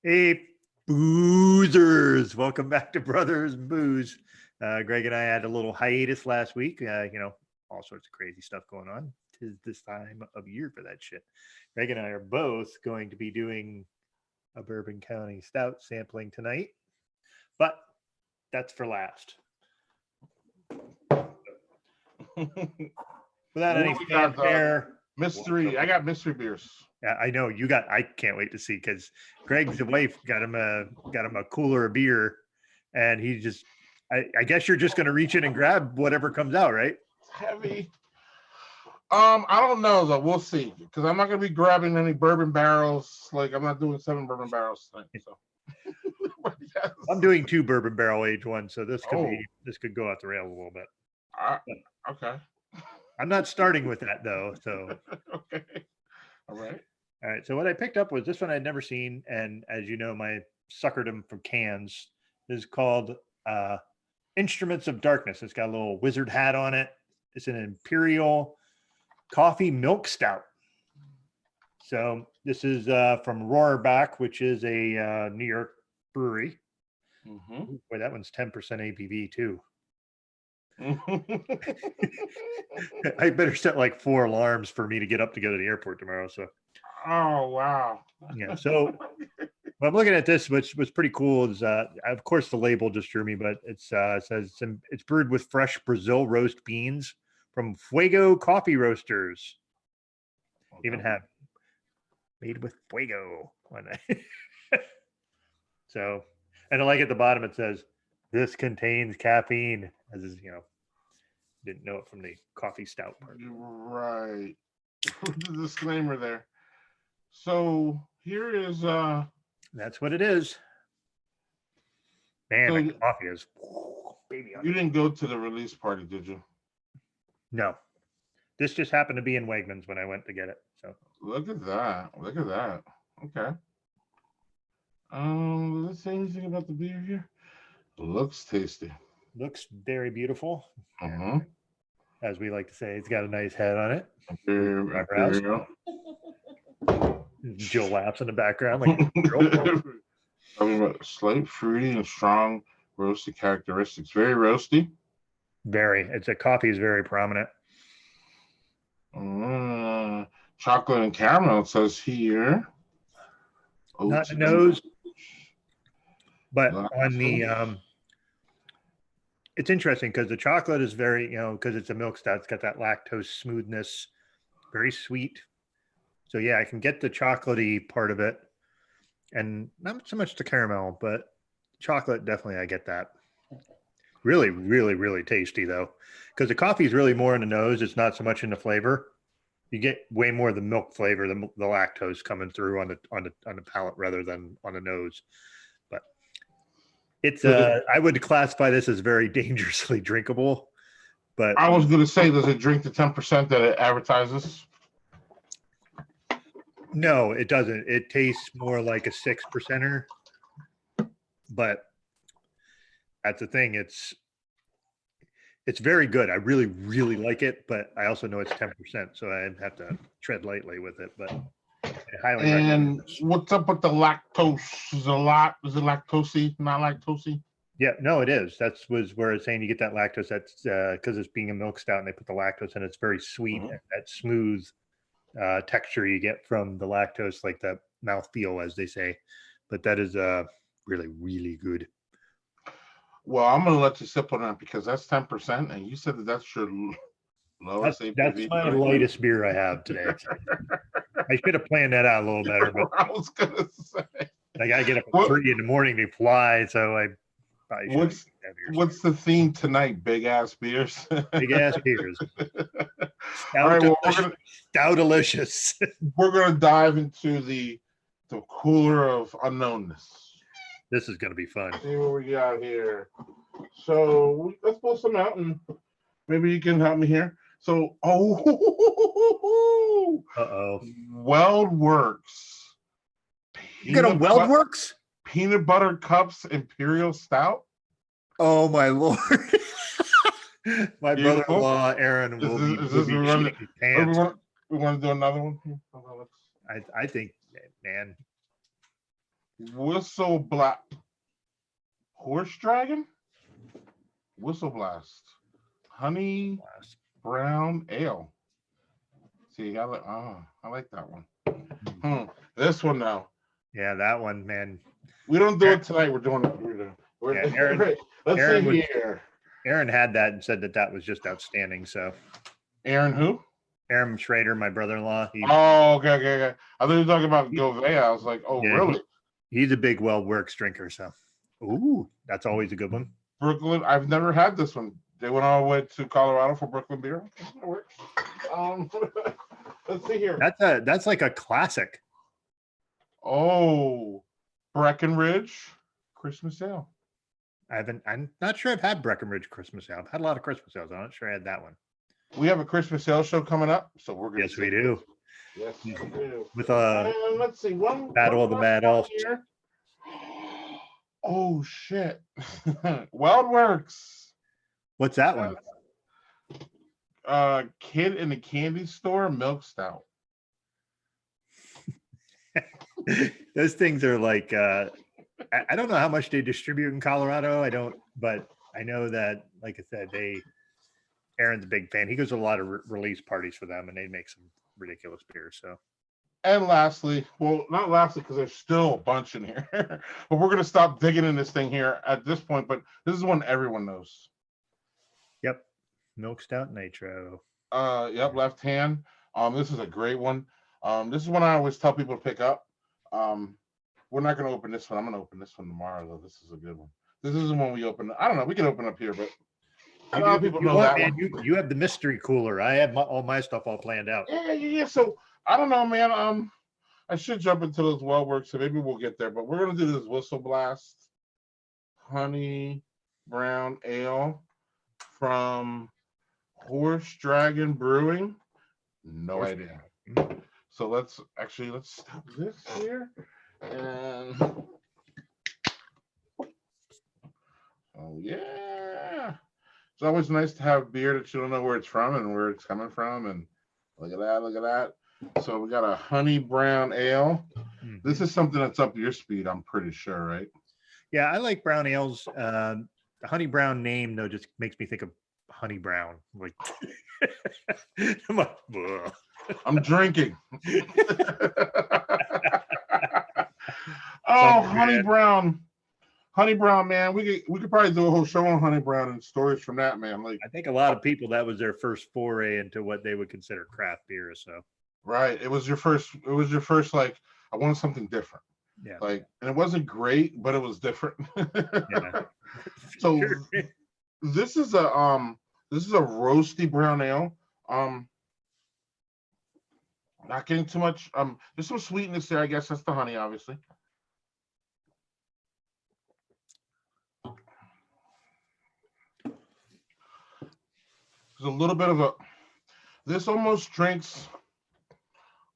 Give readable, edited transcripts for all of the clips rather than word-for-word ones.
Hey, boozers! Welcome back to Brothers Booze. Greg and I had a little hiatus last week. All sorts of crazy stuff going on. 'Tis this time of year for that shit. Greg and I are both going to be doing a Bourbon County Stout sampling tonight, but that's for last. Without any fanfare. Mystery. I got mystery beers. Yeah, I know you got. I can't wait to see because Greg's wife got him a cooler of beer, and he just. I guess you're just going to reach in and grab whatever comes out, right? It's heavy. I don't know though. We'll see because I'm not going to be grabbing any bourbon barrels. Like I'm not doing 7 bourbon barrels tonight. So yes. I'm doing 2 bourbon barrel aged ones, so this could go off the rails a little bit. Okay. I'm not starting with that though. So okay. All right. So what I picked up was this one I'd never seen, and as you know, my suckered them from cans. This is called Instruments of Darkness. It's got a little wizard hat on it. It's an Imperial Coffee Milk Stout. So this is from Rohrbach, which is a New York brewery. Mm-hmm. Boy, that one's 10% ABV too. I better set like 4 alarms for me to get up to go to the airport tomorrow. So, oh wow, yeah. So, I'm looking at this, which was pretty cool. Is of course the label just drew me, but it says it's brewed with fresh Brazil roast beans from Fuego Coffee Roasters. Okay. Even have made with Fuego on it. So, and I like at the bottom it says this contains caffeine, as is didn't know it from the coffee stout part. Right. The disclaimer there. So here is that's what it is. Man, so the coffee is baby on you didn't go to the release party, did you? No. This just happened to be in Wegmans when I went to get it. So look at that. Okay. Let's say anything about the beer here. Looks tasty. Looks very beautiful. Uh-huh. As we like to say, it's got a nice head on it. Jill laughs in the background like talking about slight fruity and strong roasty characteristics. Very roasty. Very. It's a coffee is very prominent. Chocolate and caramel, it says here. Not the nose, but on the it's interesting because the chocolate is very, because it's a milk stout, it's got that lactose smoothness, very sweet. So yeah, I can get the chocolatey part of it, and not so much the caramel, but chocolate definitely I get that. Really, really, really tasty though, because the coffee is really more in the nose. It's not so much in the flavor. You get way more of the milk flavor, the lactose coming through on the palate rather than on the nose. But it's I would classify this as very dangerously drinkable. But I was going to say, does it drink the 10% that it advertises? No, it doesn't. It tastes more like a 6%er. But that's the thing. It's very good. I really, really like it, but I also know it's 10%, so I have to tread lightly with it. But I highly recommend it. What's up with the lactose? Is it lactosey, not lactosey? Yeah, no, it is. Was where it's saying you get that lactose. That's because it's being a milk stout, and they put the lactose in. It's very sweet, and that smooth texture you get from the lactose, like that mouthfeel, as they say. But that is really, really good. Well, I'm going to let you sip on that because that's 10%, and you said that's your lowest ABV. That's my lightest beer I have today. I should have planned that out a little better. But I was going to say. I got to get up at 3 in the morning to fly, so I probably should. What's the theme tonight? Big ass beers? Big ass beers. Stoutalicious. We're going to dive into the cooler of unknownness. This is going to be fun. Let's see what we got here. So let's pull some out, and maybe you can help me here. So, WeldWorks. You got a WeldWorks? Peanut Butter Cups Imperial Stout. Oh my Lord! My brother-in-law Aaron will be shitting his pants. We want to do another one. I think, man. Whistle Blast. Horse Dragon? Whistle Blast. Honey Brown Ale. See, I like that one. This one now. Yeah, that one, man. We don't do it tonight. We're doing it. Aaron, right. Let's Aaron see here. Aaron had that and said that was just outstanding. So, Aaron who? Aaron Schrader, my brother-in-law. Okay. I thought you were talking about Govea. I was like, oh, yeah, really? He's a big Works drinker. So, ooh, that's always a good one. Brooklyn. I've never had this one. They went all the way to Colorado for Brooklyn beer. Let's see here. That's like a classic. Oh, Breckenridge Christmas Ale. I'm not sure I've had Breckenridge Christmas Ale. I've had a lot of Christmas ales. I'm not sure I had that one. We have a Christmas ale show coming up, so we're gonna. Yes, we do. Yes, we do. With let's see, one Battle of the Mad Elves. Oh shit! Wild Works. What's that one? Kid in the Candy Store Milk Stout. Those things are like I don't know how much they distribute in Colorado. But I know that, like I said, Aaron's a big fan. He goes to a lot of release parties for them, and they make some ridiculous beers. So, and lastly, well, not lastly because there's still a bunch in here, but we're gonna stop digging in this thing here at this point. But this is one everyone knows. Yep, Milk Stout Nitro. Yep, left hand. This is a great one. This is one I always tell people to pick up. We're not gonna open this one. I'm gonna open this one tomorrow, though. This is a good one. This isn't one we open. I don't know. We can open up here, but a lot of people know that one. You have the mystery cooler. I have all my stuff all planned out. Yeah. So I don't know, man. I should jump into those Wild Works, so maybe we'll get there. But we're gonna do this Whistle Blast Honey Brown Ale from Horse Dragon Brewing. No idea. So let's stop this here. And oh yeah. It's always nice to have beer that you don't know where it's from and where it's coming from. And look at that. So we got a honey brown ale. This is something that's up your speed, I'm pretty sure, right? Yeah, I like brown ales. The honey brown name though just makes me think of honey brown. Like I'm drinking. Oh, honey brown, man. We could probably do a whole show on honey brown and stories from that, man. Like, I think a lot of people, that was their first foray into what they would consider craft beer. So, right, it was your first. Like, I wanted something different. Yeah. Like, and it wasn't great, but it was different. Yeah. So, this is a roasty brown ale. Not getting too much. There's some sweetness there. I guess that's the honey, obviously. There's a little bit of this almost drinks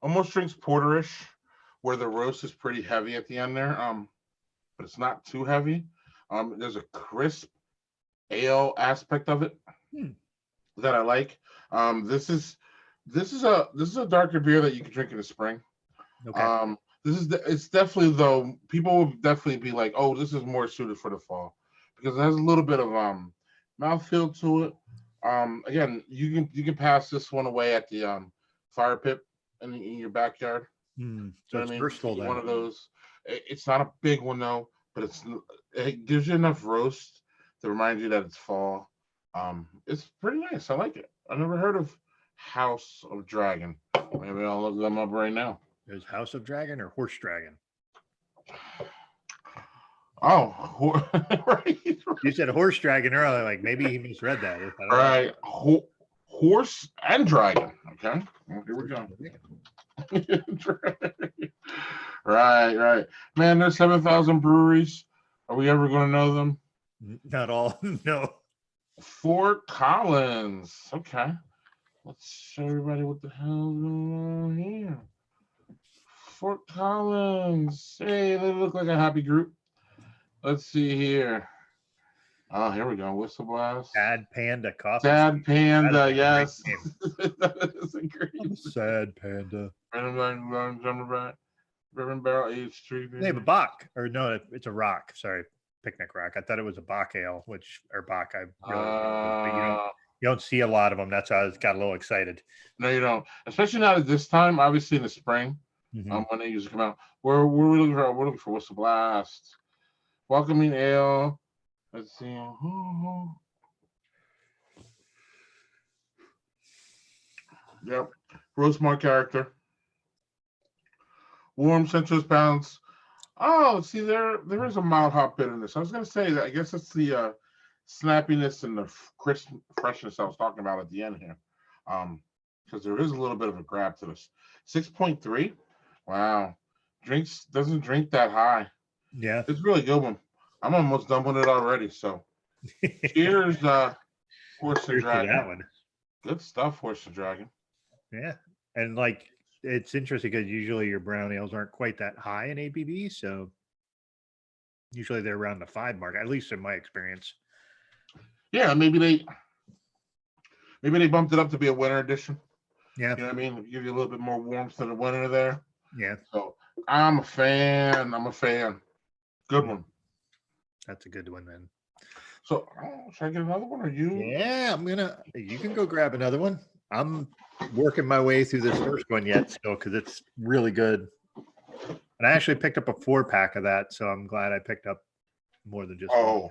porterish, where the roast is pretty heavy at the end there. But it's not too heavy. There's a crisp ale aspect of it that I like. This is a darker beer that you can drink in the spring. Okay. It's definitely, though, people will definitely be like, oh, this is more suited for the fall because it has a little bit of mouthfeel to it. Again, you can pass this one away at the fire pit in your backyard. So it's versatile. One of those. It's not a big one though, but it gives you enough roast to remind you that it's fall. It's pretty nice. I like it. I never heard of House of Dragon. Maybe I'll look them up right now. There's House of Dragon or Horse Dragon? Oh, right. You said Horse Dragon earlier. Like maybe he misread that. Right. Horse and Dragon. Okay. Well, here we go. Right. Man, there's 7,000 breweries. Are we ever going to know them? Not all. No. Fort Collins. Okay. Let's show everybody what the hell's going on here. Fort Collins. Hey, they look like a happy group. Let's see here. Oh, here we go. Whistle Blast. Sad Panda Coffee. Sad Panda, yes. That is a great Sad Panda. Remember back. bourbon barrel aged tree. They have a Bach, or no, it's a rock. Sorry, picnic rock. I thought it was a Bach ale, or Bach. I really, but you don't see a lot of them. That's why I got a little excited. No, you don't. Especially not at this time. Obviously in the spring, when they usually come out. We're looking for Whistle Blast, Welcoming Ale. Let's see. Yep. Roastmark character. Warm citrus balance. Oh, see, there is a mild hop bitterness. I was gonna say that. I guess it's the snappiness and the crisp freshness I was talking about at the end here. Because there is a little bit of a grab to this. 6.3. Wow. Doesn't drink that high. Yeah. It's really good one. I'm almost done with it already. So cheers, Horse and Dragon. That one. Good stuff, Horse and Dragon. Yeah. And like, it's interesting because usually your brown ales aren't quite that high in ABV. So usually they're around the 5 mark, at least in my experience. Yeah, maybe they bumped it up to be a winter edition. Yeah. You know what I mean? Give you a little bit more warmth to the winter there. Yeah. So I'm a fan. Good one. That's a good one then. So should I get another one or you? Yeah, you can go grab another one. I'm working my way through this first one yet still because it's really good. And I actually picked up a 4-pack of that, so I'm glad I picked up more than just one.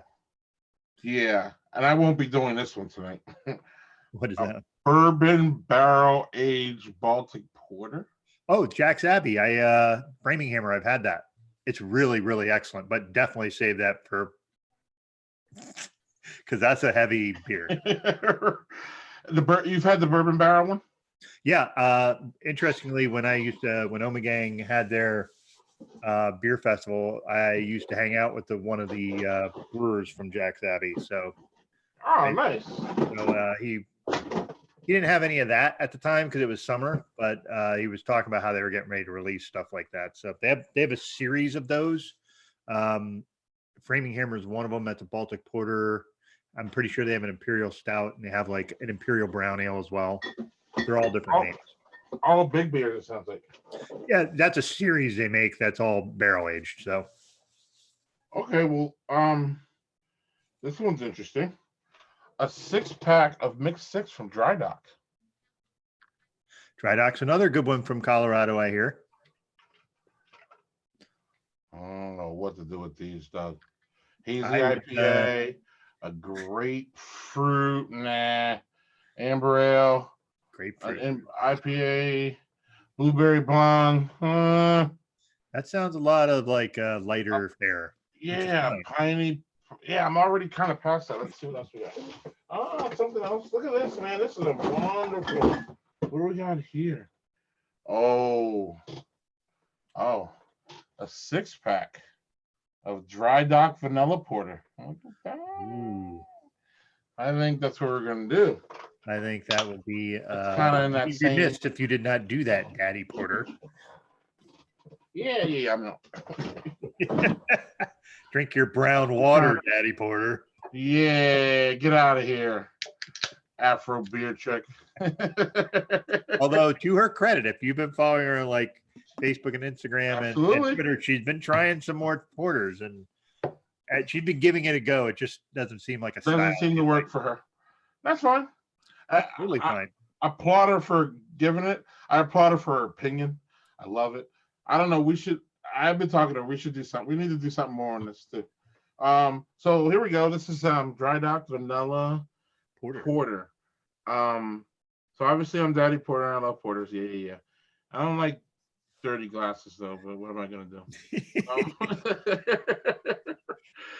Yeah. And I won't be doing this one tonight. What is that? Bourbon barrel aged Baltic Porter. Oh, Jack's Abbey. Framing Hammer, I've had that. It's really, really excellent, but definitely save that for because that's a heavy beer. You've had the bourbon barrel one? Yeah. Interestingly, when Omegang had their beer festival, I used to hang out with one of the brewers from Jack's Abbey. So, nice. So he didn't have any of that at the time because it was summer, but he was talking about how they were getting ready to release stuff like that. So they have a series of those. Framing Hammer is one of them. That's a Baltic Porter. I'm pretty sure they have an Imperial Stout and they have like an Imperial Brown Ale as well. They're all different names. All big beers, it sounds like. Yeah, that's a series they make that's all barrel aged. So okay, well, this one's interesting. A 6-pack of mixed 6 from Dry Dock. Dry Dock's another good one from Colorado, I hear. I don't know what to do with these, Doug. Hazy IPA, a grapefruit, amber ale, grapefruit, an IPA, blueberry blonde. That sounds a lot of like lighter fare. Yeah, piney. Yeah, I'm already kind of past that. Let's see what else we got. Oh, something else. Look at this, man. This is a wonderful. What do we got here? Oh, a 6-pack of Dry Dock Vanilla Porter. Ooh. I think that's what we're gonna do. I think that would be kind of in that same. Missed if you did not do that, Daddy Porter. Yeah, I know. Drink your brown water, Daddy Porter. Yeah, get out of here, Afro beer chick. Although, to her credit, if you've been following her on like Facebook and Instagram and Twitter, she's been trying some more porters and she's been giving it a go. It just doesn't seem like doesn't seem to work for her. That's fine. Totally fine. I applaud her for giving it. I applaud her for her opinion. I love it. I don't know. I've been talking to her. We should do something. We need to do something more on this too. So here we go. This is Dry Dock Vanilla Porter. So obviously I'm Daddy Porter. I love porters. Yeah. I don't like dirty glasses though, but what am I gonna do?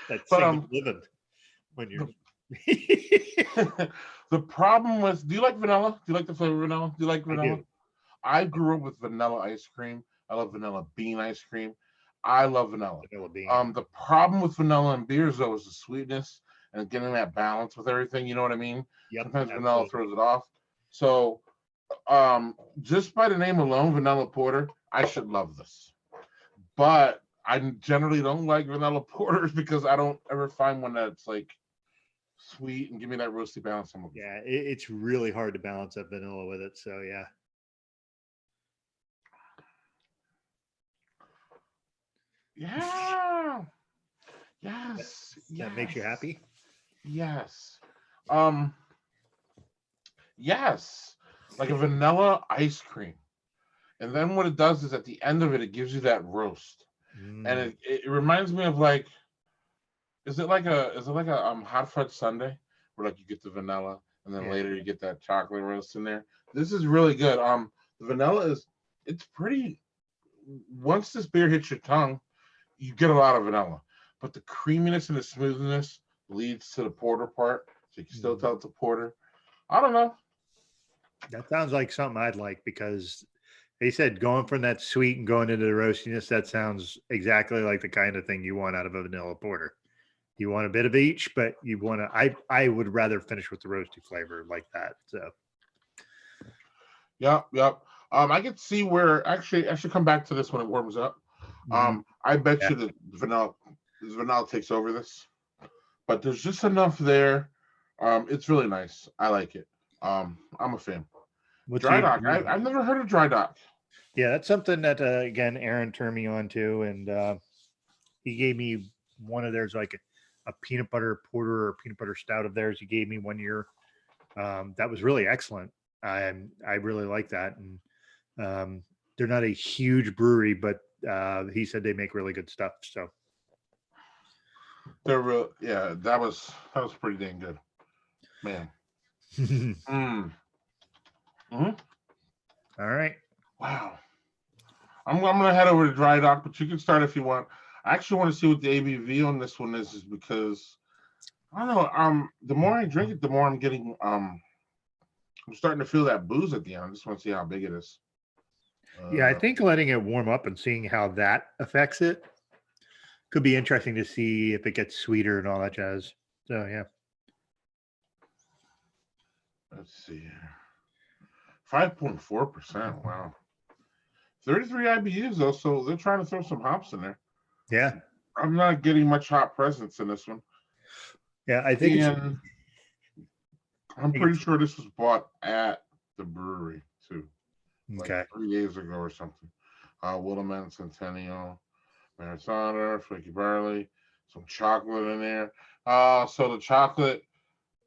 That's living when you're the problem with do you like vanilla? Do you like the flavor of vanilla? Do you like vanilla? I grew up with vanilla ice cream. I love vanilla bean ice cream. I love vanilla. The problem with vanilla and beers though is the sweetness and getting that balance with everything. You know what I mean? Yep, sometimes vanilla throws it off. So just by the name alone, vanilla porter, I should love this. But I generally don't like vanilla porters because I don't ever find one that's like sweet and give me that roasty balance. Yeah, it's really hard to balance up vanilla with it. So yeah. Yeah. Yes. That makes you happy. Yes. Um. Yes. Like a vanilla ice cream. And then what it does is at the end of it, it gives you that roast. And it reminds me of like, is it like a hot fudge sundae where like you get the vanilla and then later you get that chocolate roast in there. This is really good. The vanilla it's pretty. Once this beer hits your tongue, you get a lot of vanilla, but the creaminess and the smoothness leads to the porter part, so you can still tell it's a porter. I don't know. That sounds like something I'd like because they said going from that sweet and going into the roastiness, that sounds exactly like the kind of thing you want out of a vanilla porter. You want a bit of each, but you want to, I would rather finish with the roasty flavor like that. So, Yep. I could see where actually I should come back to this when it warms up. I bet you the vanilla takes over this, but there's just enough there. It's really nice. I like it. I'm a fan. Dry dock. I've never heard of dry dock. Yeah, that's something that again Aaron turned me on to, and he gave me one of theirs, like a peanut butter porter or peanut butter stout of theirs. He gave me 1 year. That was really excellent. I really like that, and they're not a huge brewery, but he said they make really good stuff. So they're real. Yeah, that was pretty dang good, man. All right. Wow. I'm gonna head over to dry dock, but you can start if you want. I actually want to see what the ABV on this one is because I don't know. The more I drink it, the more I'm getting. I'm starting to feel that booze at the end. I just want to see how big it is. Yeah, I think letting it warm up and seeing how that affects it could be interesting to see if it gets sweeter and all that jazz. So yeah. Let's see. 5.4%. Wow. 33 IBUs though, so they're trying to throw some hops in there. Yeah. I'm not getting much hop presence in this one. Yeah, I think I'm pretty sure this was bought at the brewery too. Okay. Like 3 days ago or something. Willamette Centennial, Marisada, Flaky Barley, some chocolate in there. So the chocolate,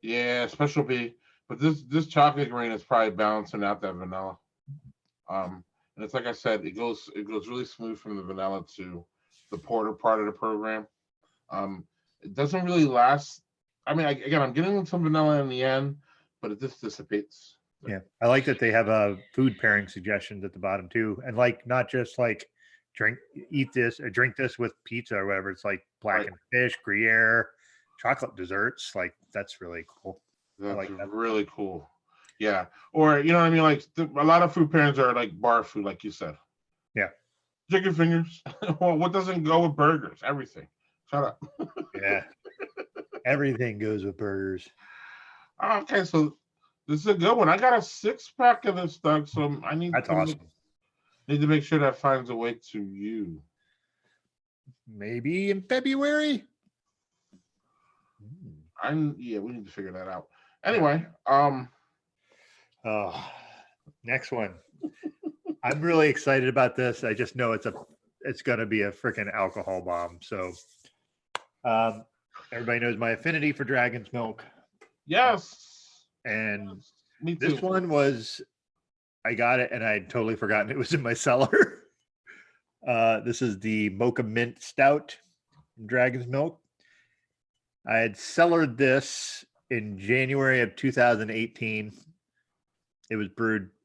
yeah, special B. But this chocolate grain is probably balancing out that vanilla. And it's like I said, it goes really smooth from the vanilla to the porter part of the program. It doesn't really last. I mean, again, I'm getting some vanilla in the end, but it just dissipates. Yeah, I like that they have food pairing suggestions at the bottom too, and like not just like eat this or drink this with pizza or whatever. It's like blackened fish, Gruyere, chocolate desserts. Like that's really cool. That's like really cool. Yeah, or you know what I mean. Like a lot of food pairings are like bar food, like you said. Yeah, chicken fingers. Well, what doesn't go with burgers? Everything. Shut up. Yeah, everything goes with burgers. Okay, so this is a good one. I got a 6-pack of this, Doug. So I need That's awesome. Need to make sure that finds a way to you. Maybe in February. Yeah, we need to figure that out. Anyway, next one. I'm really excited about this. I just know it's gonna be a freaking alcohol bomb. So everybody knows my affinity for Dragon's Milk. Yes. And me too. This one was, I got it and I had totally forgotten it was in my cellar. This is the Mocha Mint Stout from Dragon's Milk. I had cellared this in January of 2018. It was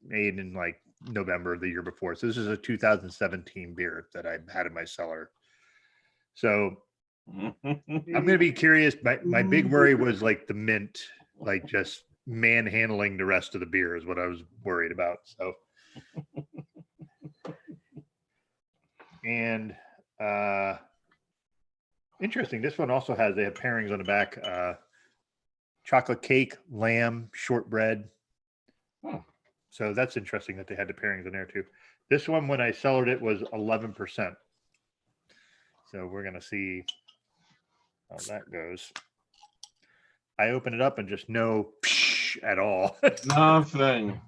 made in like November of the year before. So this is a 2017 beer that I had in my cellar. So I'm going to be curious. My big worry was like the mint, like just manhandling the rest of the beer is what I was worried about. So, and interesting. This one also they have pairings on the back. Chocolate cake, lamb, shortbread. So that's interesting that they had the pairings in there too. This one, when I cellared it, was 11%. So we're going to see how that goes. I open it up and just no at all. Nothing.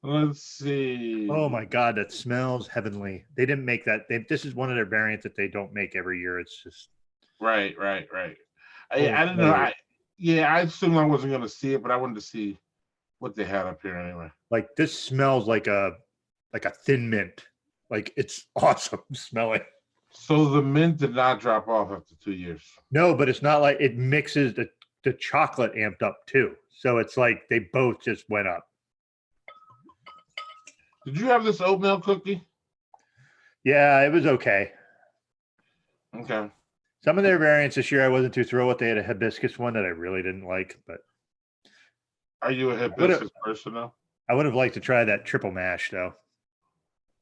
Let's see. Oh my God, that smells heavenly. They didn't make that. This is one of their variants that they don't make every year. It's just Right. oh I didn't know. no. I assumed I wasn't going to see it, but I wanted to see what they had up here anyway. Like this smells like a thin mint. Like it's awesome smelling. So the mint did not drop off after 2 years. No, but it's not like it mixes the chocolate amped up too. So it's like they both just went up. Did you have this oatmeal cookie? Yeah, it was okay. Okay. Some of their variants this year I wasn't too thrilled with. They had a hibiscus one that I really didn't like, but Are you a hibiscus person now? I would have liked to try that triple mash though.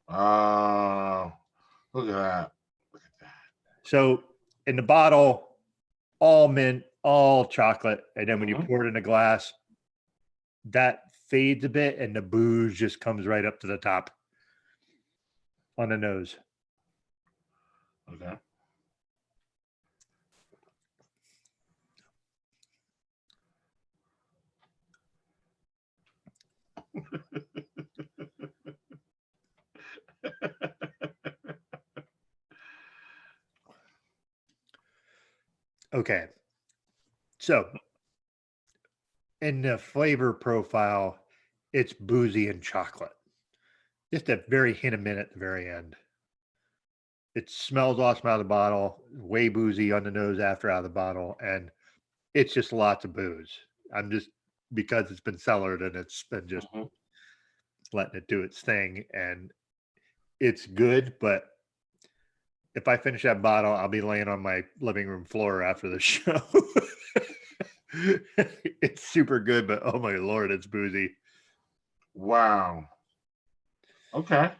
Oh, look at that. So in the bottle, all mint, all chocolate, and then when you Mhm. pour it in a glass, that fades a bit and the booze just comes right up to the top on the nose. Okay. Okay. So in the flavor profile, it's boozy and chocolate. Just a very hint of mint at the very end. It smells awesome out of the bottle, way boozy on the nose after out of the bottle, and it's just lots of booze. I'm just because it's been cellared and it's been just letting it do its thing, and it's good, but if I finish that bottle, I'll be laying on my living room floor after the show. It's super good, but oh my Lord, it's boozy. Wow. Okay.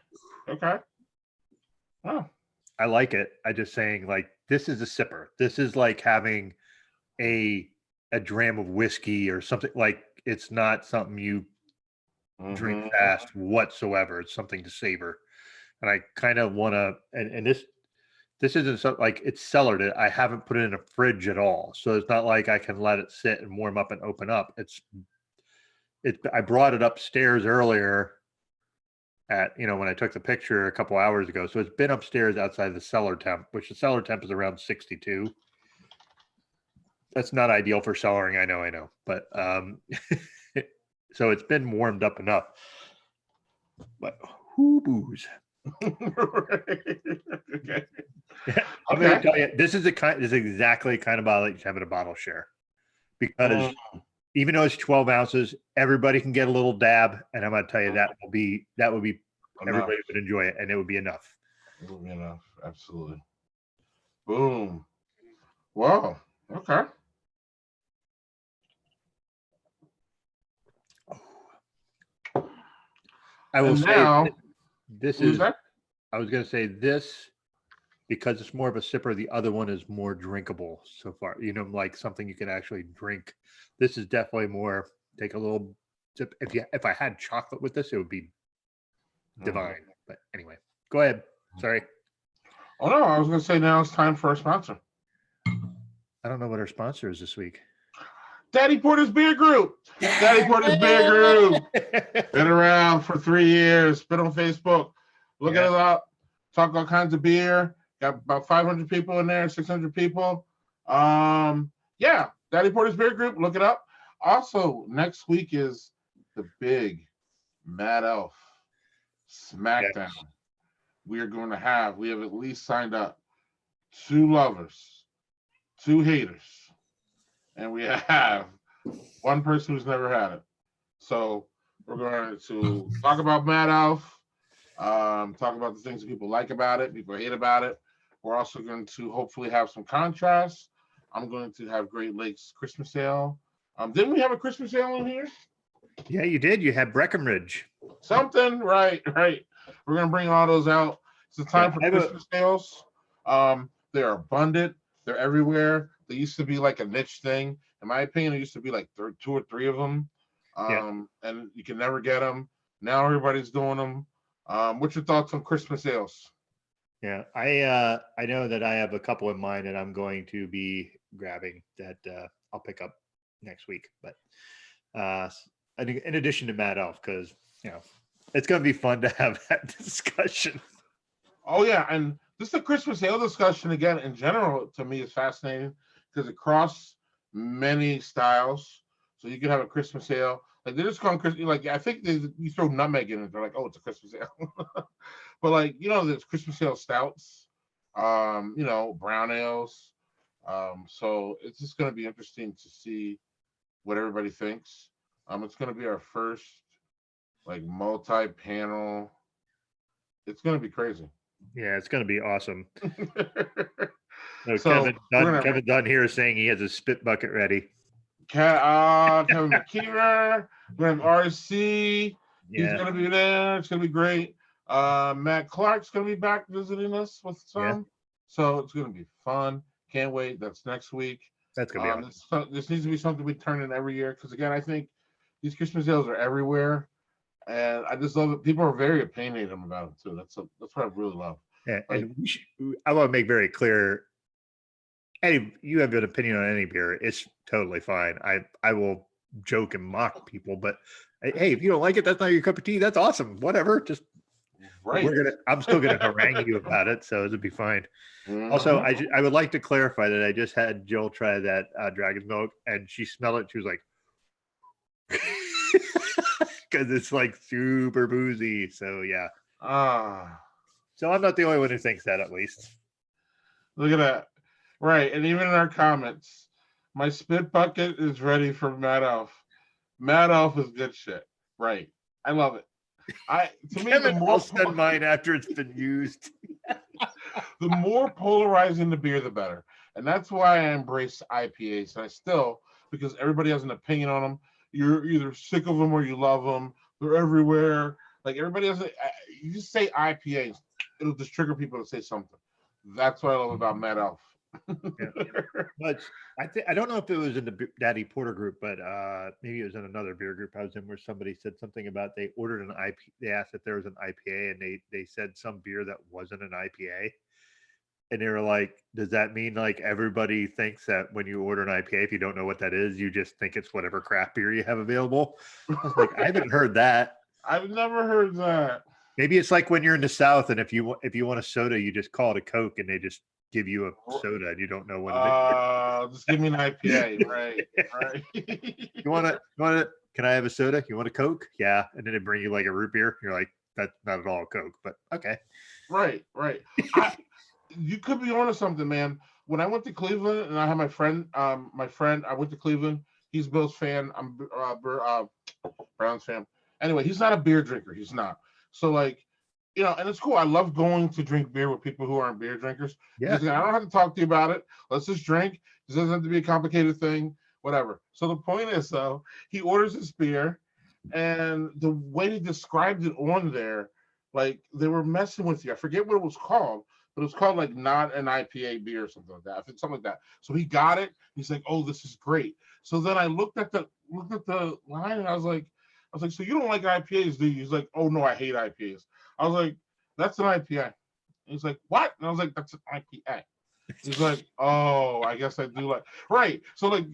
Wow. I like it. I just saying like this is a sipper. This is like having a dram of whiskey or something. Like it's not something you drink fast whatsoever. It's something to savor. And I kind of want to and this isn't so like it's cellared it. I haven't put it in a fridge at all. So it's not like I can let it sit and warm up and open up. I brought it upstairs earlier at when I took the picture a couple hours ago. So it's been upstairs outside the cellar temp, which the cellar temp is around 62. That's not ideal for cellaring, I know. But so it's been warmed up enough. But whoo booze. Okay. I'm gonna tell you, this is exactly the kind of bottle that you have at a bottle share. Because even though it's 12 ounces, everybody can get a little dab, and I'm gonna tell you that would be everybody would enjoy it, and it would be enough. It would be enough, absolutely. Boom. Wow. Okay. I will say now, this is. I was gonna say this because it's more of a sipper. The other one is more drinkable so far. Like something you can actually drink. This is definitely more. Take a little sip. If I had chocolate with this, it would be divine. But anyway, go ahead. Sorry. Oh no, I was going to say now it's time for our sponsor. I don't know what our sponsor is this week. Daddy Porter's Beer Group. Daddy Porter's Beer Group. Been around for 3 years. Been on Facebook. Look it up. Talk all kinds of beer. Got about 500 people in there, 600 people. Daddy Porter's Beer Group. Look it up. Also, next week is the big Mad Elf Smackdown. Yes. We have at least signed up 2 lovers, 2 haters, and we have 1 person who's never had it. So we're going to talk about Mad Elf, talk about the things that people like about it, people hate about it. We're also going to hopefully have some contrasts. I'm going to have Great Lakes Christmas Ale. Didn't we have a Christmas ale in here? Yeah, you did. You had Breckenridge. Something, right. We're going to bring all those out. It's the time for Christmas ales. They're abundant. They're everywhere. They used to be like a niche thing. In my opinion, it used to be like 2 or 3 of them. And you can never get them. Now everybody's doing them. What's your thoughts on Christmas ales? Yeah, I know that I have a couple in mind that I'm going to be grabbing that I'll pick up next week. But in addition to Mad Elf, because It's going to be fun to have that discussion. Oh yeah, and just the Christmas ale discussion again in general to me is fascinating because it crosses many styles. So you can have a Christmas ale like they just call Christmas. Like I think you throw nutmeg in it, they're like, oh, it's a Christmas ale. But like there's Christmas ale stouts, brown ales. So it's just going to be interesting to see what everybody thinks. It's going to be our first like multi-panel. It's going to be crazy. Yeah, it's going to be awesome. No, So Kevin Dunn here is saying he has a spit bucket ready. Kevin McKeever, we have RC. He's Yeah. going to be there. It's going to be great. Matt Clark's going to be back visiting us with some. Yeah. So it's going to be fun. Can't wait. That's next week. That's going to be awesome. This needs to be something we turn in every year because, again, I think these Christmas ales are everywhere. And I just love it. People are very opinionated about it, too. That's what I really love. Yeah, like, and I want to make very clear, you have an opinion on any beer, it's totally fine. I will joke and mock people, but hey, if you don't like it, that's not your cup of tea. That's awesome. Whatever. Just right. I'm still gonna harangue you about it, so it'll be fine. Mm-hmm. Also, I would like to clarify that I just had Jill try that Dragon's Milk, and she smelled it. She was like, because it's like super boozy. So yeah. So I'm not the only one who thinks that, at least. Look at that. Right. And even in our comments, my spit bucket is ready for Mad Elf. Mad Elf is good shit. Right. I love it. I'll send mine after it's been used. The more polarizing the beer, the better. And that's why I embrace IPAs. And because everybody has an opinion on them, you're either sick of them or you love them. They're everywhere. Like everybody has you just say IPAs. It'll just trigger people to say something. That's what I love about Mad Elf. Yeah. But I don't know if it was in the Daddy Porter group, but maybe it was in another beer group I was in where somebody said something about they ordered an IPA. They asked if there was an IPA, and they said some beer that wasn't an IPA, and they were like, "Does that mean like everybody thinks that when you order an IPA, if you don't know what that is, you just think it's whatever craft beer you have available?" I was like, I haven't heard that. I've never heard that. Maybe it's like when you're in the South, and if you want a soda, you just call it a Coke, and they just give you a soda, and you don't know what it is. Just give me an IPA, right? Right. You want to? Can I have a soda? You want a Coke? Yeah, and then they bring you like a root beer. You're like, that's not at all a Coke, but okay. Right. You could be onto something, man. When I went to Cleveland, and I had my friend, I went to Cleveland. He's Bill's fan. I'm Browns fan. Anyway, he's not a beer drinker. He's not. So like, and it's cool. I love going to drink beer with people who aren't beer drinkers. Yeah. I don't have to talk to you about it. Let's just drink. This doesn't have to be a complicated thing, whatever. So the point is, though, he orders this beer, and the way he described it on there, like they were messing with you. I forget what it was called, but it was called like not an IPA beer or something like that. I think something like that. So he got it. He's like, "Oh, this is great." So then I looked at the line, and I was like, "So you don't like IPAs, do you?" He's like, "Oh no, I hate IPAs." I was like, "That's an IPA." He's like, "What?" And I was like, "That's an IPA." He's like, "Oh, I guess I do like." Right. So like,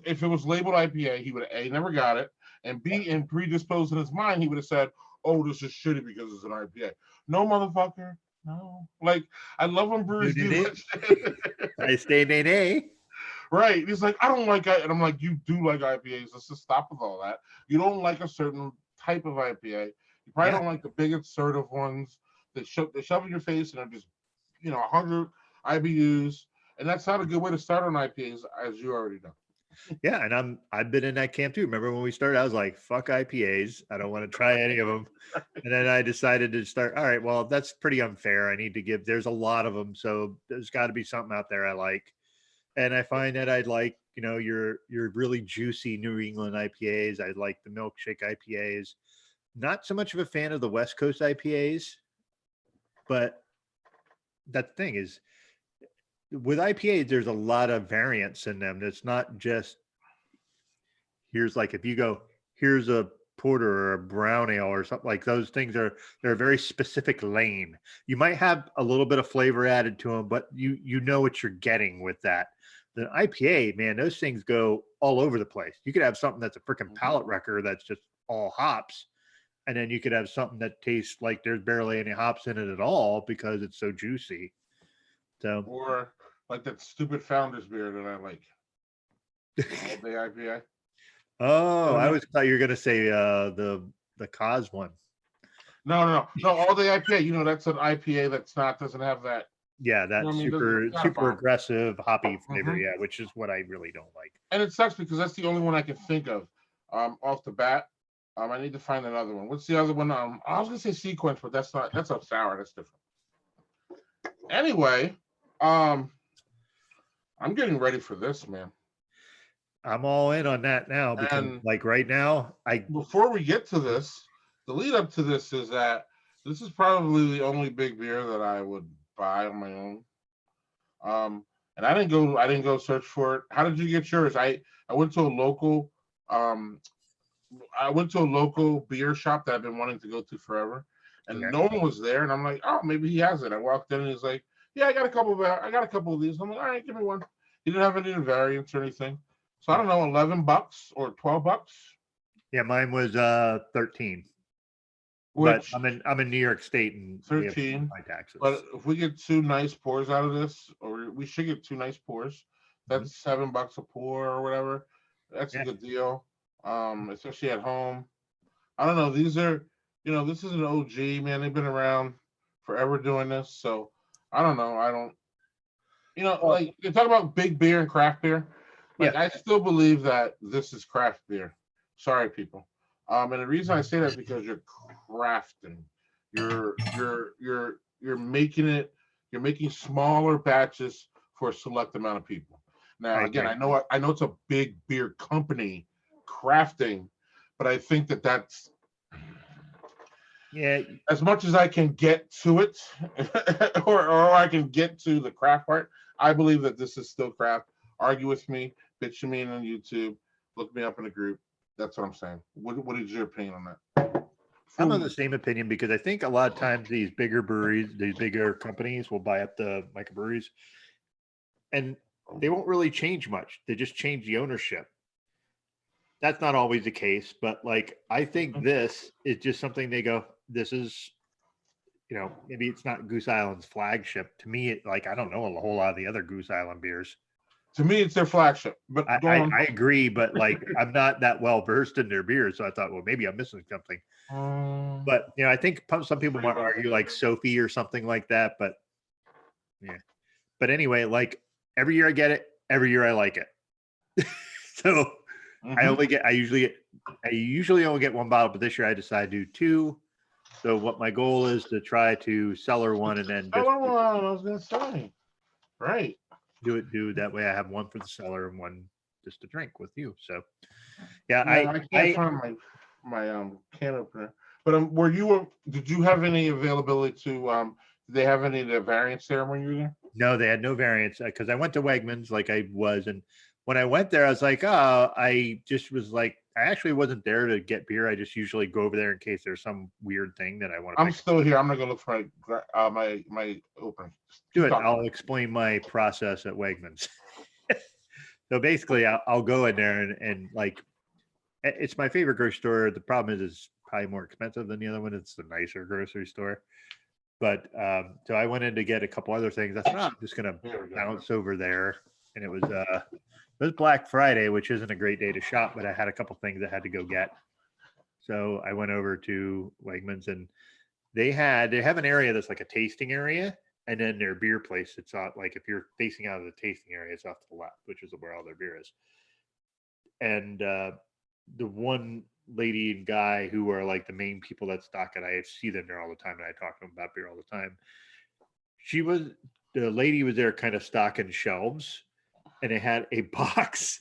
if it was labeled IPA, he would A, never got it, and B, and predisposed in his mind, he would have said, "Oh, this is shitty because it's an IPA." No, motherfucker. No. Like, I love when brewers do that shit. I stay nay. Right. He's like, "I don't like it." And I'm like, "You do like IPAs. Let's just stop with all that. You don't like a certain type of IPA. You probably don't like the big assertive ones that shove in your face and are just, 100 IBUs. And that's not a good way to start on IPAs, as you already know." Yeah, and I've been in that camp too. Remember when we started? I was like, "Fuck IPAs. I don't want to try any of them." And then I decided to start. All right, well, that's pretty unfair. I need to give. There's a lot of them, so there's got to be something out there I like. And I find that I'd like, your really juicy New England IPAs. I like the milkshake IPAs. Not so much of a fan of the West Coast IPAs, but that thing is, with IPAs, there's a lot of variance in them. It's not just here's like if you go here's a porter or a brown ale or something like those things they're a very specific lane. You might have a little bit of flavor added to them, but you know what you're getting with that. The IPA, man, those things go all over the place. You could have something that's a freaking palate wrecker that's just all hops, and then you could have something that tastes like there's barely any hops in it at all because it's so juicy. So, Or like that stupid Founders beer that I like, all day IPA. oh, I always thought you were gonna say the Cos one. No, all day IPA. You know, that's an IPA that's not doesn't have that. Yeah, You that know what I mean? super aggressive hoppy flavor. Mhm. Yeah, which is what I really don't like. And it sucks because that's the only one I can think of off the bat. I need to find another one. What's the other one? I was gonna say Sequence, but that's not. That's a sour. That's different. Anyway, I'm getting ready for this, man. I'm all in on that now because, And like, right now, before we get to this, the lead up to this is that this is probably the only big beer that I would buy on my own. And I didn't go search for it. How did you get yours? I went to a local um beer shop that I've been wanting to go to forever, and okay. no one was there. And I'm like, oh, maybe he has it. I walked in and he's like, yeah, I got a couple of these. I'm like, all right, give me one. He didn't have any variants or anything. So I don't know, $11 or $12. Yeah, mine was 13. Which But I'm in New York State and 13. my taxes. But if we get 2 nice pours out of this, or we should get 2 nice pours, that's $7 a pour or whatever. That's a good deal. Especially at home. I don't know. These are, this is an OG, man. They've been around forever doing this. So I don't know. Like you talk about big beer and craft beer. Like I still believe that this is craft beer. Sorry, people. And the reason I say that is because you're crafting. You're making it. You're making smaller batches for a select amount of people. Now, again, I know it's a big beer company crafting, but I think that's as much as I can get to it, or I can get to the craft part. I believe that this is still craft. Argue with me, bitch me on YouTube, look me up in a group. That's what I'm saying. What is your opinion on that? I'm of the same opinion because I think a lot of times these bigger breweries, these bigger companies will buy up the microbreweries and they won't really change much. They just change the ownership. That's not always the case, but like I think this is just something they go, this is, maybe it's not Goose Island's flagship. To me, I don't know a whole lot of the other Goose Island beers. To me, it's their flagship. But I agree, but I'm not that well versed in their beers, so I thought, well, maybe I'm missing something. But I think some people might argue like Sophie or something like that. But yeah. But anyway, like every year I get it. Every year I like it. So I usually only get 1 bottle, but this year I decided to do 2. So what my goal is to try to cellar one and then just I was gonna say, right. Do that way I have 1 for the cellar and 1 just to drink with you. So yeah, I can't find my can opener. But did you have any availability to did they have any of the variants there when you were there? No, they had no variants because I went to Wegmans like I was, and when I went there, I was like, oh, I just was like, I actually wasn't there to get beer. I just usually go over there in case there's some weird thing that I want to. I'm still here. I'm gonna go look for my opener. Do it. I'll explain my process at Wegmans. So basically, I'll go in there and like, it's my favorite grocery store. The problem is it's probably more expensive than the other one. It's the nicer grocery store. But so I went in to get a couple other things. I thought, I'm just gonna bounce over there, and it was Black Friday, which isn't a great day to shop, but I had a couple things I had to go get. So I went over to Wegmans, and they have an area that's like a tasting area, and then their beer place. It's not like if you're facing out of the tasting area, it's off to the left, which is where all their beer is. And the one lady and guy who are like the main people that stock it, I see them there all the time, and I talk to them about beer all the time. The lady was there kind of stocking shelves, and it had a box.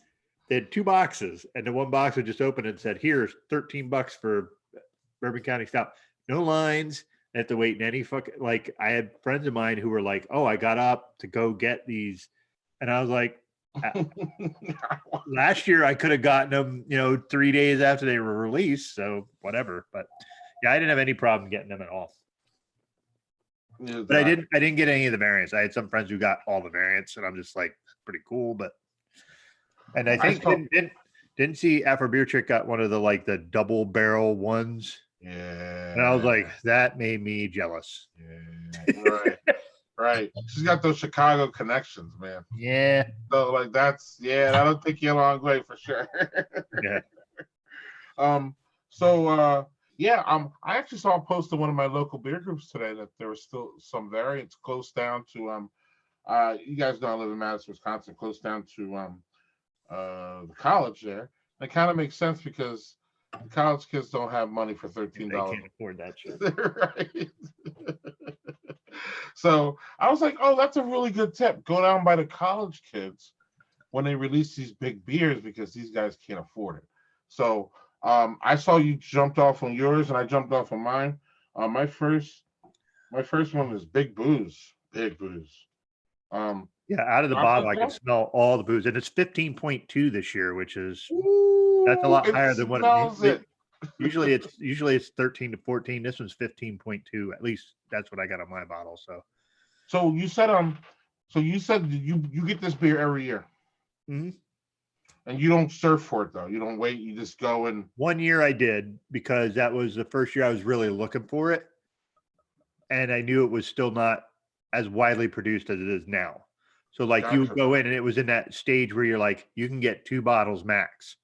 They had 2 boxes, and the one box was just open and said, here's $13 for Bourbon County Stout. No lines. I have to wait in any like I had friends of mine who were like, oh, I got up to go get these. And I was like, last year I could have gotten them, 3 days after they were released. So whatever. But yeah, I didn't have any problem getting them at all. But I didn't get any of the variants. I had some friends who got all the variants, and I'm just like, pretty cool. But I think didn't see Afro Beer Chick got one of the double barrel ones. Yeah. And I was like, that made me jealous. Yeah. Right. Right. She's got those Chicago connections, man. Yeah. So like that'll take you a long way for sure. Yeah. Um, so yeah, I actually saw a post in one of my local beer groups today that there was still some variants close down to you guys know I live in Madison, Wisconsin, close down to the college there. And it kind of makes sense because the college kids don't have money for $13. They can't afford that shit. Right. So I was like, oh, that's a really good tip. Go down by the college kids when they release these big beers because these guys can't afford it. So I saw you jumped off on yours and I jumped off on mine. My first one is Big Booze. Big Booze. Yeah, out of the bottle, I can smell all the booze, and it's 15.2 this year, which is that's a lot higher than what usually it's 13 to 14. This one's 15.2. At least that's what I got on my bottle. So you said you get this beer every year. Mm-hmm. And you don't surf for it though. You don't wait. You just go and. One year I did because that was the first year I was really looking for it, and I knew it was still not as widely produced as it is now. So like you would go in and it was in that stage where you're like, you can get 2 bottles max.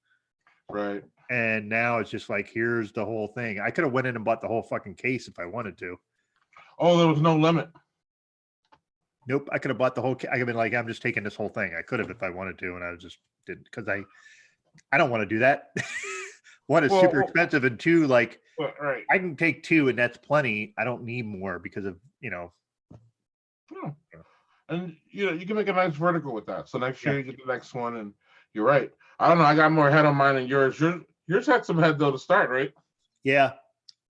Right. And now it's just like, here's the whole thing. I could have went in and bought the whole fucking case if I wanted to. Oh, there was no limit. Nope. I could have bought the whole, I could have been like, I'm just taking this whole thing. I could have if I wanted to. And I just didn't because I don't want to do that. One, it's super expensive. And two, like right. I can take 2 and that's plenty. I don't need more because of, And you can make a nice vertical with that. So next year you get the next one, and you're right. I don't know. I got more head on mine than yours. Yours had some head though to start, right? Yeah.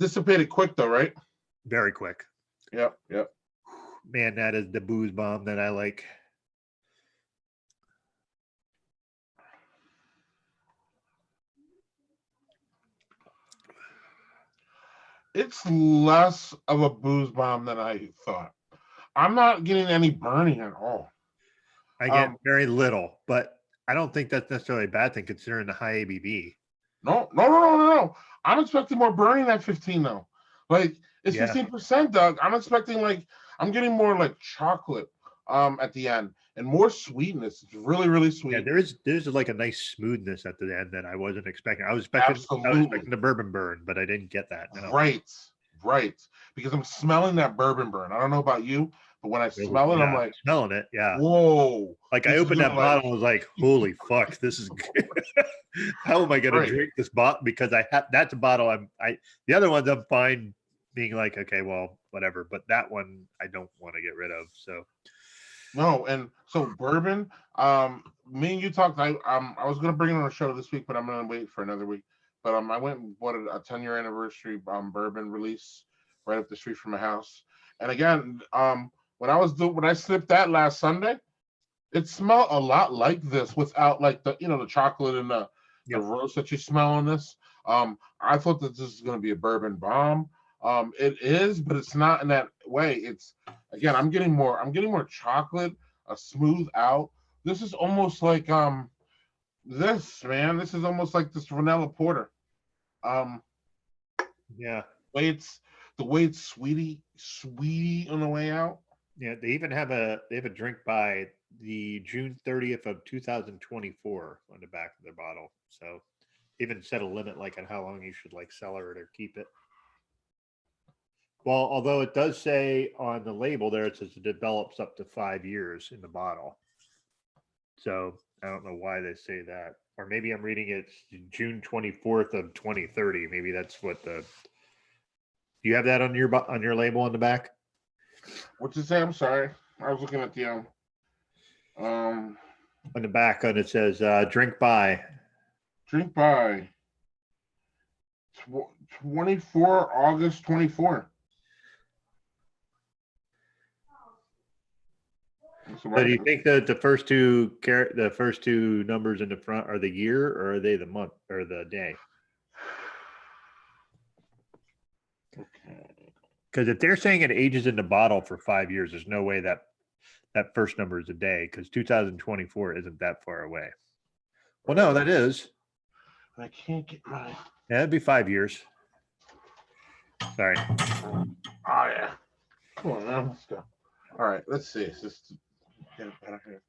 Dissipated quick though, right? Very quick. Yep. Man, that is the booze bomb that I like. It's less of a booze bomb than I thought. I'm not getting any burning at all. I get very little, but I don't think that's necessarily a bad thing considering the high ABV. No. I'm expecting more burning at 15 though. Like it's 15%, Doug. I'm expecting I'm getting more like chocolate at the end and more sweetness. It's really, really sweet. Yeah, there's like a nice smoothness at the end that I wasn't expecting. I was expecting the bourbon burn, but I didn't get that. No. Right. Because I'm smelling that bourbon burn. I don't know about you, but when I smell it, I'm like smelling it. Yeah. Whoa. Like I opened that bottle and was like, holy fuck, this is good. How am I gonna drink this bottle? Because that's a bottle the other ones I'm fine being like, okay, well, whatever. But that one I don't want to get rid of. So no, and so bourbon, me and you talked. I was gonna bring it on a show this week, but I'm gonna wait for another week. But I went and bought a 10-year anniversary bourbon release right up the street from my house. And again, when I sipped that last Sunday, it smelled a lot like this without like the the chocolate and the roast that you smell on this. I thought that this is gonna be a bourbon bomb. It is, but it's not in that way. It's again, I'm getting more chocolate, a smooth out. This is almost like this is almost like this vanilla porter. Yeah. The way it's sweetie on the way out. Yeah, they even have a drink by the June 30th of 2024 on the back of their bottle. So even set a limit like on how long you should like sell it or keep it. Well, although it does say on the label there, it says it develops up to 5 years in the bottle. So I don't know why they say that. Or maybe I'm reading it June 24th of 2030. Maybe that's what do you have that on your label on the back? What's it say? I'm sorry. I was looking at the on the back and it says drink by. Drink by 24 August 24. So do you think that the first two numbers in the front are the year, or are they the month or the day? Okay. Because if they're saying it ages in the bottle for 5 years, there's no way that first number is a day, because 2024 isn't that far away. Well, no, that is. I can't get my. Yeah, it'd be 5 years. Sorry. Oh yeah. Come on now, let's go. All right, let's see. Just get it better here.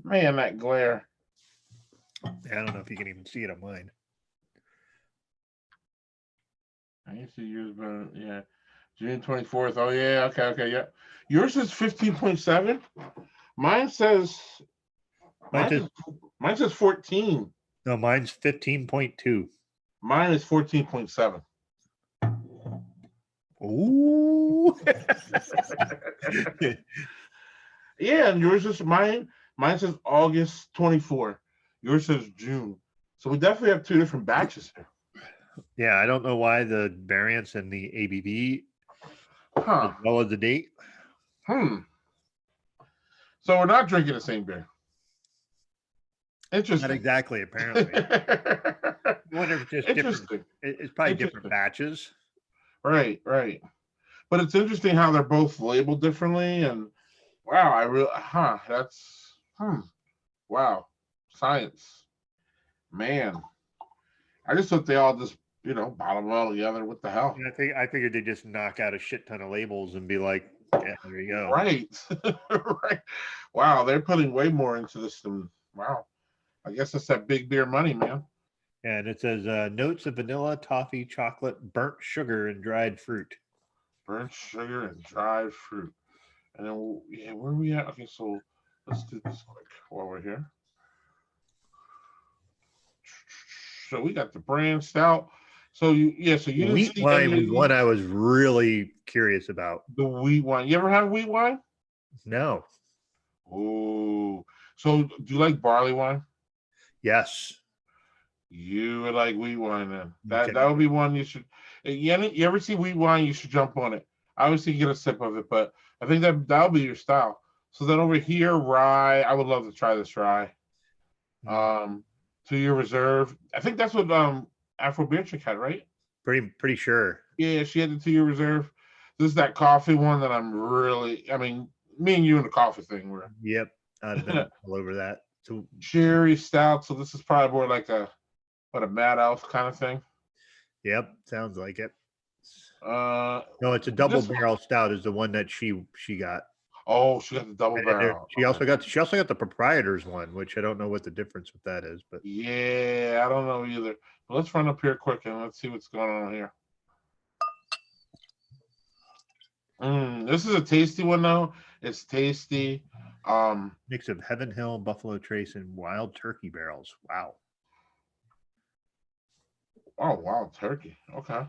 Man, that glare. Yeah, I don't know if you can even see it on mine. I used to use, but yeah, June 24th. Oh yeah, okay, yeah. Yours is 15.7. Mine says mine says 14. No, mine's 15.2. Mine is 14.7. Ooh. Yeah, and yours is mine. Mine says August 24. Yours says June. So we definitely have two different batches here. Yeah, I don't know why the variance in the ABV Huh. as well as the date. So we're not drinking the same beer. Interesting. Not exactly, apparently. I wonder if it's just different. It's probably different batches. Right. But it's interesting how they're both labeled differently. And wow, wow, science. Man, I just thought they all just, bottom it all together. What the hell? I figured they just knock out a shit ton of labels and be like, yeah, there you go. Right. Right. Wow, they're putting way more into this than, wow. I guess it's that big beer money, man. And it says notes of vanilla, toffee, chocolate, burnt sugar, and dried fruit. Burnt sugar and dried fruit. And then, yeah, where are we at? Okay, so let's do this quick while we're here. So we got the brand stout. So you wheat wine was one I was really curious about. The wheat wine. You ever had wheat wine? No. Oh, so do you like barley wine? Yes. You would like wheat wine then. That would be one you should. You ever see wheat wine? You should jump on it. Obviously, get a sip of it, but I think that'll be your style. So then over here, rye. I would love to try this rye. 2 Year Reserve. I think that's what Afro Beer Chick had, right? Pretty sure. Yeah, she had the 2 Year Reserve. This is that coffee one that I'm really. I mean, me and you and the coffee thing were. Yep, I'd have been all over that. So cherry stout. So this is probably more like a Mad Elf kind of thing. Yep, sounds like it. No, it's a double barrel stout. Is the one that she got. Oh, she got the double barrel. She also got the proprietor's one, which I don't know what the difference with that is, but yeah, I don't know either. But let's run up here quick and let's see what's going on here. This is a tasty one though. It's tasty. Mix of Heaven Hill, Buffalo Trace, and Wild Turkey barrels. Wow. Oh, Wild Turkey. Okay.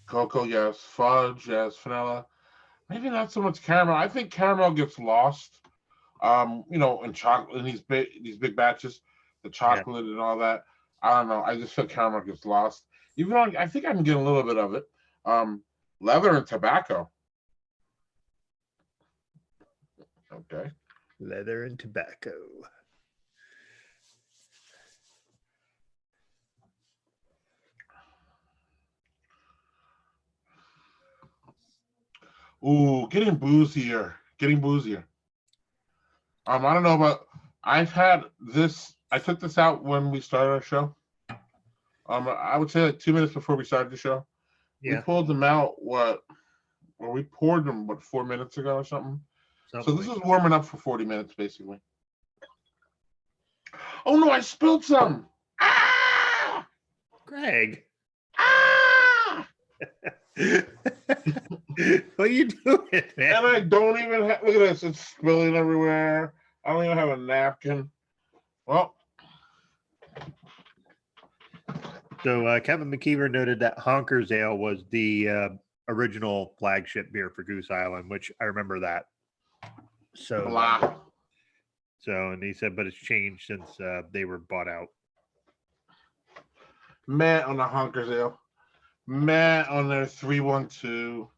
Cocoa, yes. Fudge, yes. Vanilla. Maybe not so much caramel. I think caramel gets lost. In chocolate in these big batches, the chocolate and all that. I don't know. I just feel caramel gets lost. Even though I think I can get a little bit of it. Leather and tobacco. Okay. Leather and tobacco. Ooh, getting boozier. I don't know about. I've had this. I took this out when we started our show. I would say like 2 minutes before we started the show. Yeah. We pulled them out. We poured them 4 minutes ago or something. So this is warming up for 40 minutes basically. Oh no! I spilled some. Ah! Greg. Ah! What are you doing, man? And I don't even have. Look at this! It's spilling everywhere. I don't even have a napkin. Well. So Kevin McKeever noted that Honker's Ale was the original flagship beer for Goose Island, which I remember that. So, and he said, but it's changed since they were bought out. Matt on the Honker's Ale. Matt on their 312.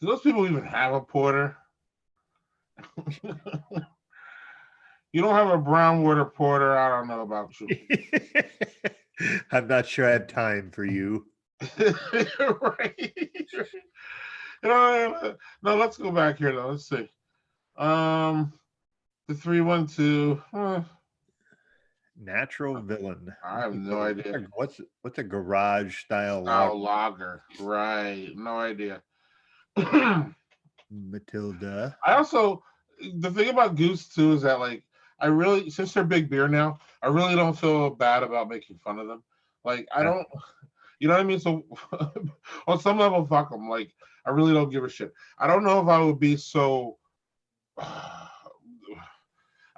Do those people even have a porter? You don't have a brown water porter. I don't know about you. I'm not sure I have time for you. Right. No, let's go back here though. Let's see. The 312. Natural Villain. I have no idea. What's a garage style Lager? Right. No idea. Matilda. I also, the thing about Goose too is that like I really, since they're big beer now, I really don't feel bad about making fun of them. Like I don't, you know what I mean? So on some level, fuck them. Like I really don't give a shit. I don't know if I would be so. I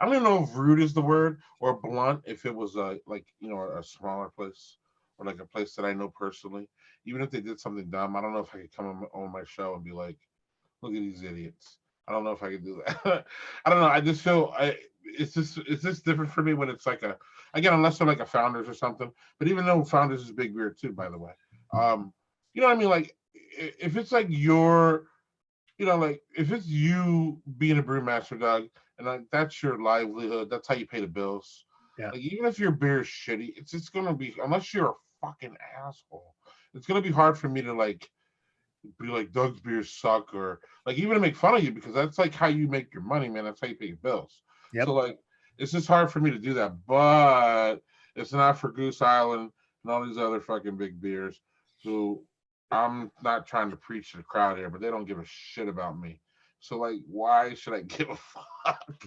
don't even know if rude is the word or blunt if it was like a smaller place or like a place that I know personally. Even if they did something dumb, I don't know if I could come on my show and be like, "Look at these idiots." I don't know if I could do that. I don't know. I just feel it's just different for me when it's like again unless they're like a Founders or something. But even though Founders is big beer too, by the way, you know what I mean? Like if it's like like if it's you being a brewmaster, Doug, and like that's your livelihood, that's how you pay the bills. Yeah. Like even if your beer is shitty, it's just gonna be unless you're a fucking asshole, it's gonna be hard for me to like be like Doug's beers suck or like even to make fun of you because that's like how you make your money, man. That's how you pay your bills. Yep. So like it's just hard for me to do that. But it's not for Goose Island and all these other fucking big beers who I'm not trying to preach to the crowd here, but they don't give a shit about me. So like, why should I give a fuck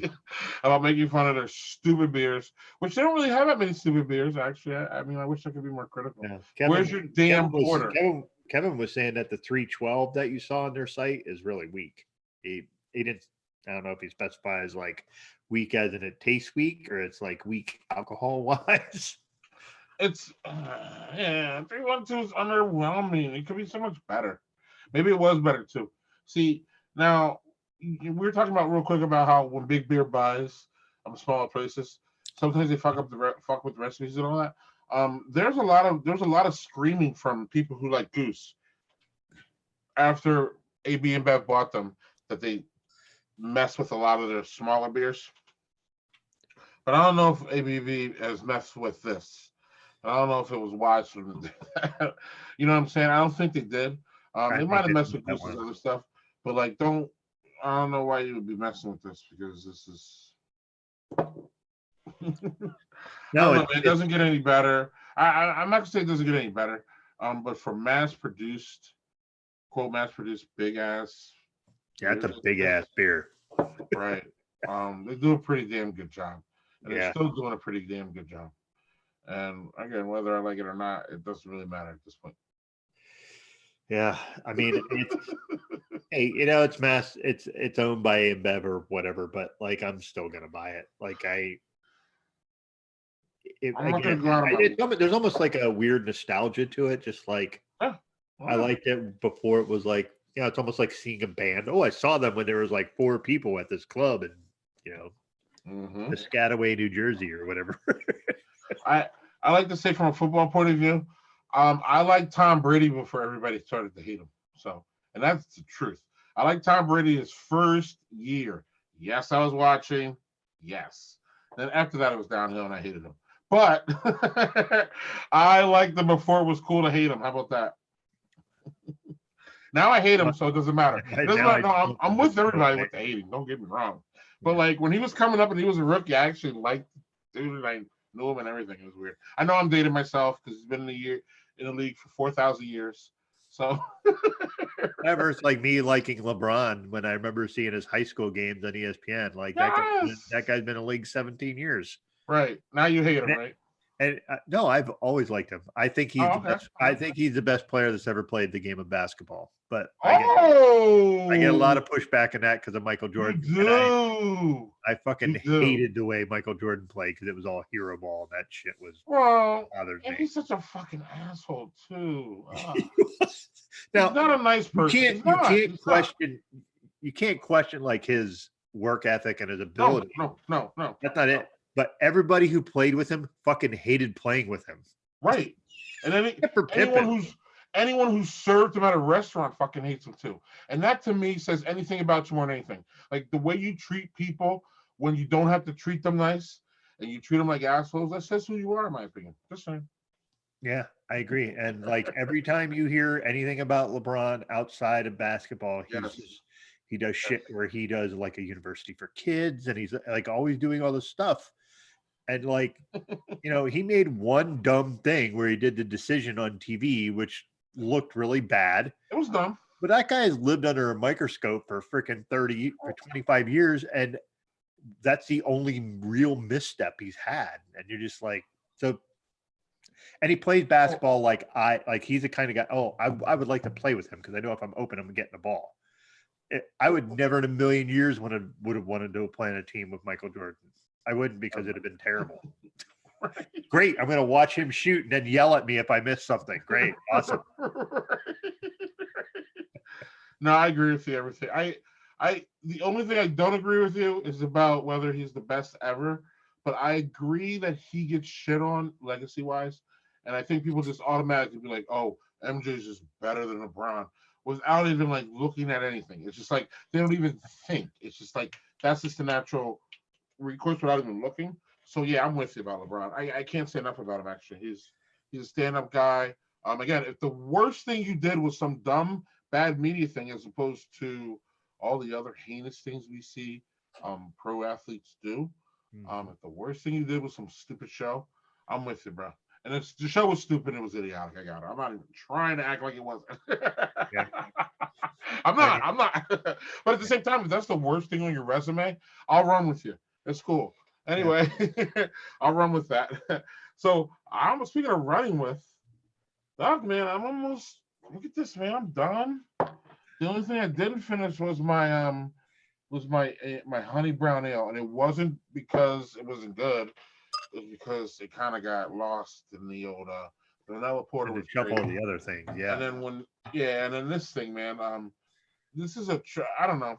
about making fun of their stupid beers? Which they don't really have that many stupid beers, actually. I mean, I wish I could be more critical. Yeah. Where's your damn porter? Kevin was saying that the 312 that you saw on their site is really weak. He didn't. I don't know if he specifies like weak as in it tastes weak or it's like weak alcohol wise. It's 312 is underwhelming. It could be so much better. Maybe it was better too. See, now we were talking about real quick about how when Big Beer buys smaller places, sometimes they fuck with the recipes and all that. There's a lot of screaming from people who like Goose after AB and Bev bought them that they mess with a lot of their smaller beers. But I don't know if ABV has messed with this. I don't know if it was wise for them to do that. You know what I'm saying? I don't think they did. They might have messed with Goose's other stuff, but like, I don't know why you would be messing with this because this is. No, it doesn't get any better. I'm not gonna say it doesn't get any better. But for mass-produced, quote mass-produced, big ass. Yeah, it's a big ass beer. Right. They do a pretty damn good job, and they're still doing a pretty damn good job. And again, whether I like it or not, it doesn't really matter at this point. Yeah, I mean, hey, it's it's owned by InBev or whatever, but like, I'm still gonna buy it. Like, there's almost like a weird nostalgia to it. Just like I liked it before it was like, it's almost like seeing a band. Oh, I saw them when there was like 4 people at this club in Piscataway, New Jersey, or whatever. I like to say from a football point of view, I like Tom Brady before everybody started to hate him. So, and that's the truth. I like Tom Brady his first year. Yes, I was watching. Yes. Then after that, it was downhill, and I hated him. But I liked him before it was cool to hate him. How about that? Now I hate him, so it doesn't matter. It doesn't matter. No, I'm with everybody with the hating. Don't get me wrong. But like when he was coming up and he was a rookie, I actually liked the dude and I knew him and everything. It was weird. I know I'm dating myself because he's been in the league for 4,000 years. So Whatever, it's like me liking LeBron when I remember seeing his high school games on ESPN. Like that guy's been in the league 17 years. Right. Now you hate him, right? And no, I've always liked him. I think he's the best. I think he's the best player that's ever played the game of basketball. But I get a lot of pushback in that because of Michael Jordan. I fucking hated the way Michael Jordan played because it was all hero ball. And that shit was bothered me. He's such a fucking asshole too. Now, he's not a nice person. You can't question like his work ethic and his ability. No. That's not it. But everybody who played with him fucking hated playing with him. Right. And anyone who's served him at a restaurant fucking hates him too. And that to me says anything about you more than anything. Like the way you treat people when you don't have to treat them nice and you treat them like assholes, that says who you are, in my opinion. Just saying. Yeah, I agree. And like every time you hear anything about LeBron outside of basketball, he does shit where he does like a university for kids and he's like always doing all this stuff. And like, he made one dumb thing where he did the decision on TV, which looked really bad. It was dumb. But that guy has lived under a microscope for freaking 25 years, and that's the only real misstep he's had. And you're just like, so. And he plays basketball like he's the kind of guy. Oh, I would like to play with him because I know if I'm open, I'm getting the ball. I would never in a million years would have wanted to play on a team with Michael Jordan. I wouldn't, because it'd have been terrible. Right. Great. I'm going to watch him shoot and then yell at me if I miss something. Great. Awesome. No, I agree with you. Everything. The only thing I don't agree with you is about whether he's the best ever, but I agree that he gets shit on legacy wise. And I think people just automatically be like, oh, MJ's just better than LeBron, without even like looking at anything. It's just like they don't even think. It's just like that's just the natural recourse without even looking. So yeah, I'm with you about LeBron. I can't say enough about him. Actually, he's a stand-up guy. Again, if the worst thing you did was some dumb bad media thing, as opposed to all the other heinous things we see pro athletes do, if the worst thing you did was some stupid show, I'm with you, bro. And if the show was stupid, it was idiotic. I got it. I'm not even trying to act like it wasn't. Yeah. I'm not. But at the same time, if that's the worst thing on your resume, I'll run with you. It's cool. Anyway, yeah. I'll run with that. So I'm speaking of running with, dog, man, I'm almost, look at this, man. I'm done. The only thing I didn't finish was my my honey brown ale, and it wasn't because it wasn't good. It was because it kind of got lost in the old vanilla porter was couple of the other things, yeah. And then this thing, man. This is I don't know.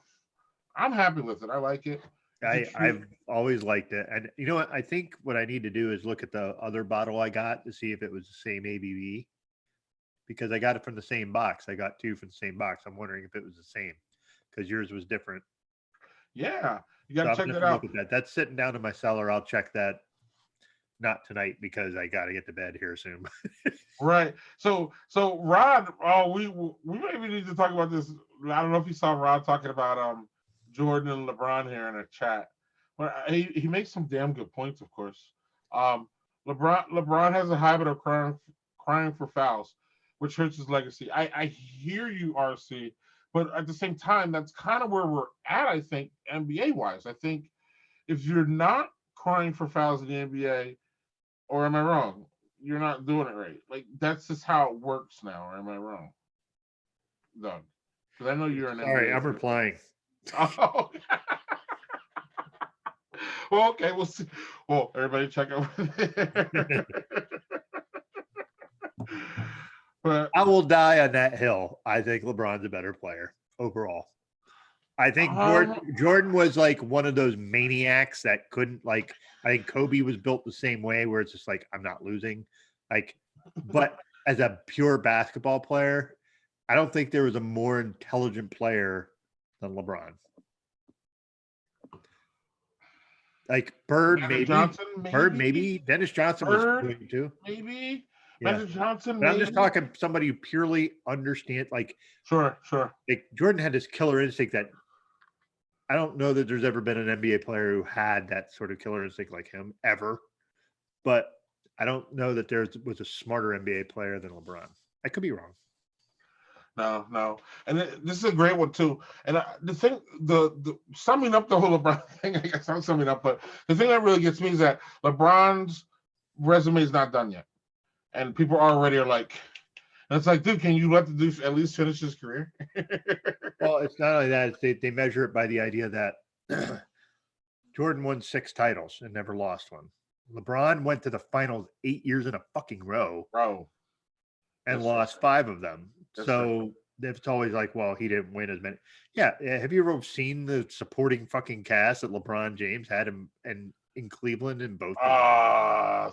I'm happy with it. I like it. I've always liked it, and you know what? I think what I need to do is look at the other bottle I got to see if it was the same ABV, because I got it from the same box. I got two from the same box. I'm wondering if it was the same, because yours was different. Yeah, you got to check that out. Look at that. That's sitting down in my cellar. I'll check that. Not tonight, because I got to get to bed here soon. Right. So Rod, we maybe need to talk about this. I don't know if you saw Rod talking about Jordan and LeBron here in a chat. But he makes some damn good points, of course. LeBron has a habit of crying for fouls, which hurts his legacy. I hear you, RC, but at the same time, that's kind of where we're at, I think, NBA wise. I think if you're not crying for fouls in the NBA, or am I wrong? You're not doing it right. Like, that's just how it works now, or am I wrong, Doug? Because I know you're an Sorry, I'm replying. Oh. Well, okay, we'll see. Well, everybody check over there. But I will die on that hill. I think LeBron's a better player overall. I think Jordan was like one of those maniacs that couldn't, like, I think Kobe was built the same way, where it's just like, I'm not losing. Like, but as a pure basketball player, I don't think there was a more intelligent player than LeBron. Like Bird, maybe. Johnson, Bird, maybe. Dennis Johnson was good too. Maybe. Yeah. Magic Johnson, but I'm just talking somebody who purely understands, like, sure. Like Jordan had this killer instinct that I don't know that there's ever been an NBA player who had that sort of killer instinct like him ever. But I don't know that there was a smarter NBA player than LeBron. I could be wrong. No. And this is a great one too. And the thing, the summing up the whole LeBron thing, I guess I'm summing up, but the thing that really gets me is that LeBron's resume is not done yet. And people already are like, and it's like, dude, can you let the dude at least finish his career? Well, it's not only that, they measure it by the idea that Jordan won 6 titles and never lost one. LeBron went to the finals 8 years in a fucking row. Bro. And lost 5 of them. That's so it's always like, well, he didn't win as many. Yeah. Have you ever seen the supporting fucking cast that LeBron James had in Cleveland in both?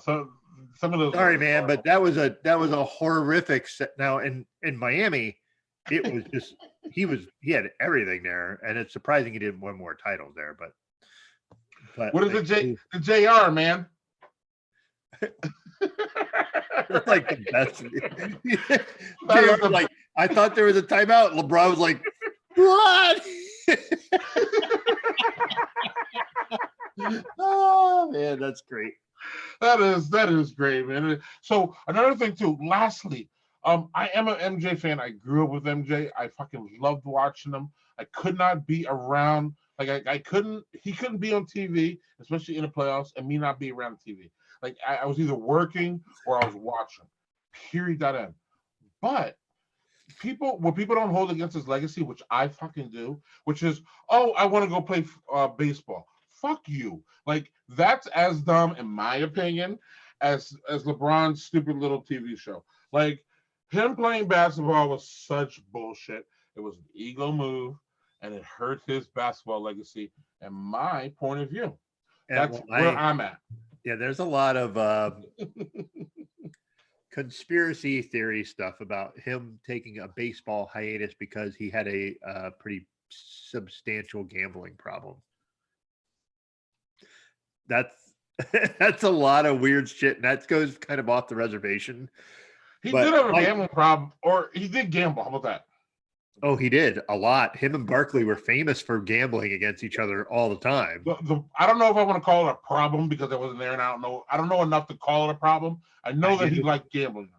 So some of those. Sorry, man, but that was a horrific set. Now in Miami, it was just he had everything there, and it's surprising he didn't win more titles there. But what is the JR, man? It's like the best. JR, like, I thought there was a timeout. LeBron was like, what? Oh man, that's great. That is great, man. So another thing too. Lastly, I am an MJ fan. I grew up with MJ. I fucking loved watching him. I could not be around. Like I couldn't. He couldn't be on TV, especially in the playoffs, and me not be around TV. Like I was either working or I was watching. Period. That end. But what people don't hold against his legacy, which I fucking do, which is, oh, I want to go play baseball. Fuck you. Like that's as dumb, in my opinion, as LeBron's stupid little TV show. Like him playing basketball was such bullshit. It was an ego move, and it hurt his basketball legacy. In my point of view, that's where I'm at. Yeah, there's a lot of conspiracy theory stuff about him taking a baseball hiatus because he had a pretty substantial gambling problem. That's that's a lot of weird shit, and that goes kind of off the reservation. He did have a gambling problem, or he did gamble. How about that? Oh, he did a lot. Him and Barkley were famous for gambling against each other all the time. I don't know if I want to call it a problem because I wasn't there, and I don't know enough to call it a problem. I know that he liked gambling.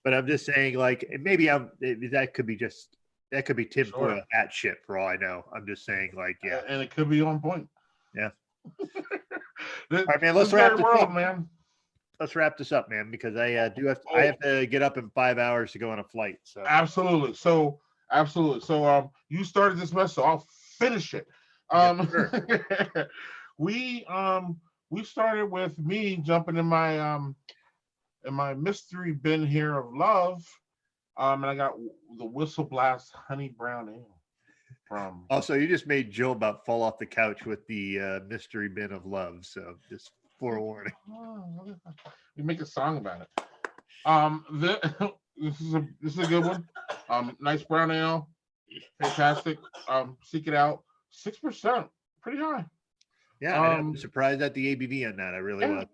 But I'm just saying, like, maybe that could be tinfoil hat shit for all I know. I'm just saying, like, yeah, and it could be on point. Yeah. All right, man. Let's wrap this up, man. Let's wrap this up, man, because I have to get up in 5 hours to go on a flight. So absolutely. So you started this mess, so I'll finish it. Sure. we started with me jumping in my mystery bin here of love, and I got the Whistle Blast Honey Brown Ale from. Also, you just made Jill about fall off the couch with the mystery bin of love. So just forewarning. We make a song about it. This is a good one. Nice brown ale, fantastic. Seek it out. 6%, pretty high. Yeah, I'm surprised at the ABV on that. I really was.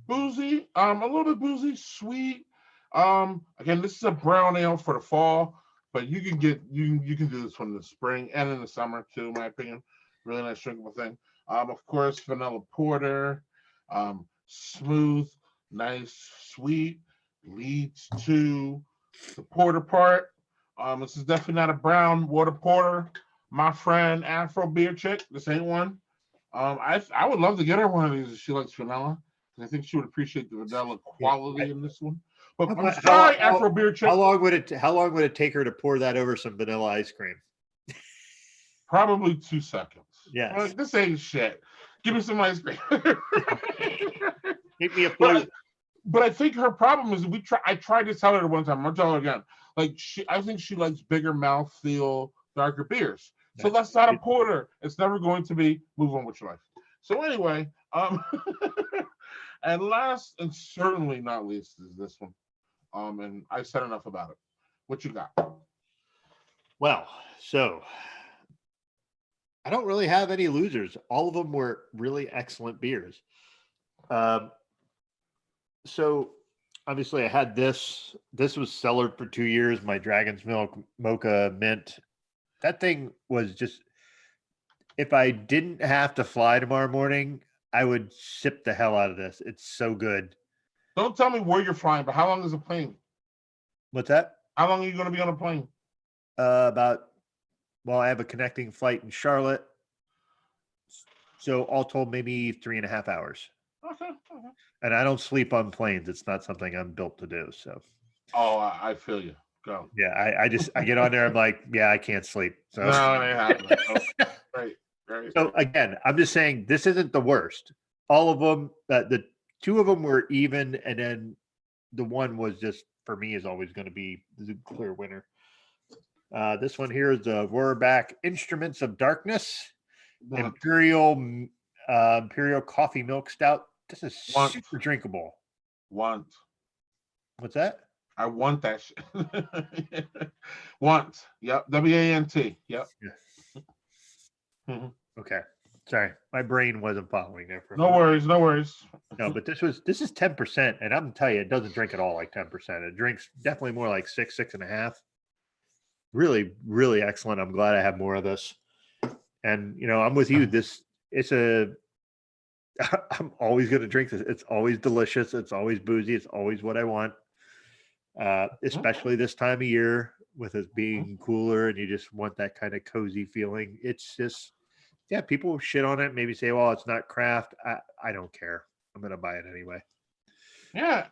Boozy, a little bit boozy, sweet. Again, this is a brown ale for the fall, but you can do this one in the spring and in the summer too, in my opinion. Really nice drinkable thing. Of course, vanilla porter. Smooth, nice, sweet, leads to the porter part. This is definitely not a brown water porter. My friend Afro Beer Chick, this ain't one. I would love to get her one of these if she likes vanilla. I think she would appreciate the vanilla quality in this one. But I'm sorry, Afro Beer Chick. How long would it take her to pour that over some vanilla ice cream? Probably 2 seconds. Yeah. Like, this ain't shit. Give me some ice cream. Give me a plate. But I think her problem is I tried to tell her one time. I'll tell her again. Like I think she likes bigger mouthfeel, darker beers. So that's not a porter. It's never going to be. Move on with your life. So anyway, and last and certainly not least is this one. And I said enough about it. What you got? Well, so I don't really have any losers. All of them were really excellent beers. So obviously I had this. This was cellared for 2 years. My Dragon's Milk Mocha Mint. That thing was just, if I didn't have to fly tomorrow morning, I would sip the hell out of this. It's so good. Don't tell me where you're flying, but how long is the plane? What's that? How long are you going to be on a plane? I have a connecting flight in Charlotte. So all told, maybe 3.5 hours. Okay. And I don't sleep on planes. It's not something I'm built to do. So. Oh, I feel you. Go. Yeah, I get on there. I'm like, yeah, I can't sleep. So. No, it ain't happening. Right. So again, I'm just saying this isn't the worst. All of them, the 2 of them were even, and then the one was just, for me, is always going to be the clear winner. This one here is the Rohrback Instruments of Darkness Imperial Coffee Milk Stout. This is super drinkable. What's that? I want that shit. Want. Yep. WANT. Yep. Yeah. Okay. Sorry, my brain wasn't following there. No worries. No, but this is 10%, and I'm telling you, it doesn't drink at all like 10%. It drinks definitely more like 6.5. Really, really excellent. I'm glad I have more of this. And I'm with you. It's a I'm always going to drink this. It's always delicious. It's always boozy. It's always what I want. Especially this time of year with it being cooler and you just want that kind of cozy feeling. It's just, yeah, people shit on it. Maybe say, well, it's not craft. I don't care. I'm going to buy it anyway. Yeah,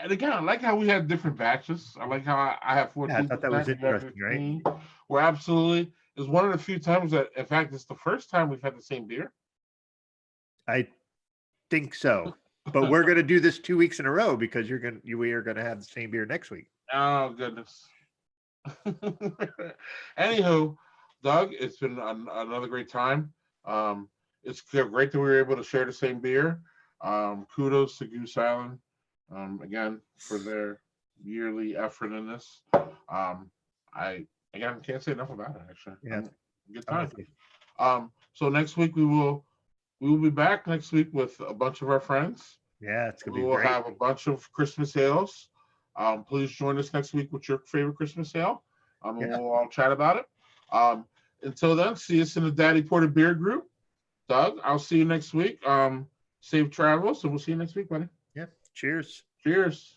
and again, I like how we had different batches. I like how I have 14%. Yeah, I thought that was interesting, right? We're absolutely, it's one of the few times that, in fact, it's the first time we've had the same beer. I think so. But we're going to do this 2 weeks in a row because we are going to have the same beer next week. Oh, goodness. Anywho, Doug, it's been another great time. It's great that we were able to share the same beer. Kudos to Goose Island, again, for their yearly effort in this. I can't say enough about it, actually. Yeah. Good time. So next week we will be back next week with a bunch of our friends. Yeah, it's gonna be great. We will great. have a bunch of Christmas ales. Please join us next week with your favorite Christmas ale. We'll all chat about it. Until then, see us in the Daddy Porter Beer Group. Doug, I'll see you next week. Safe travels, and we'll see you next week, buddy. Yeah. Cheers. Cheers.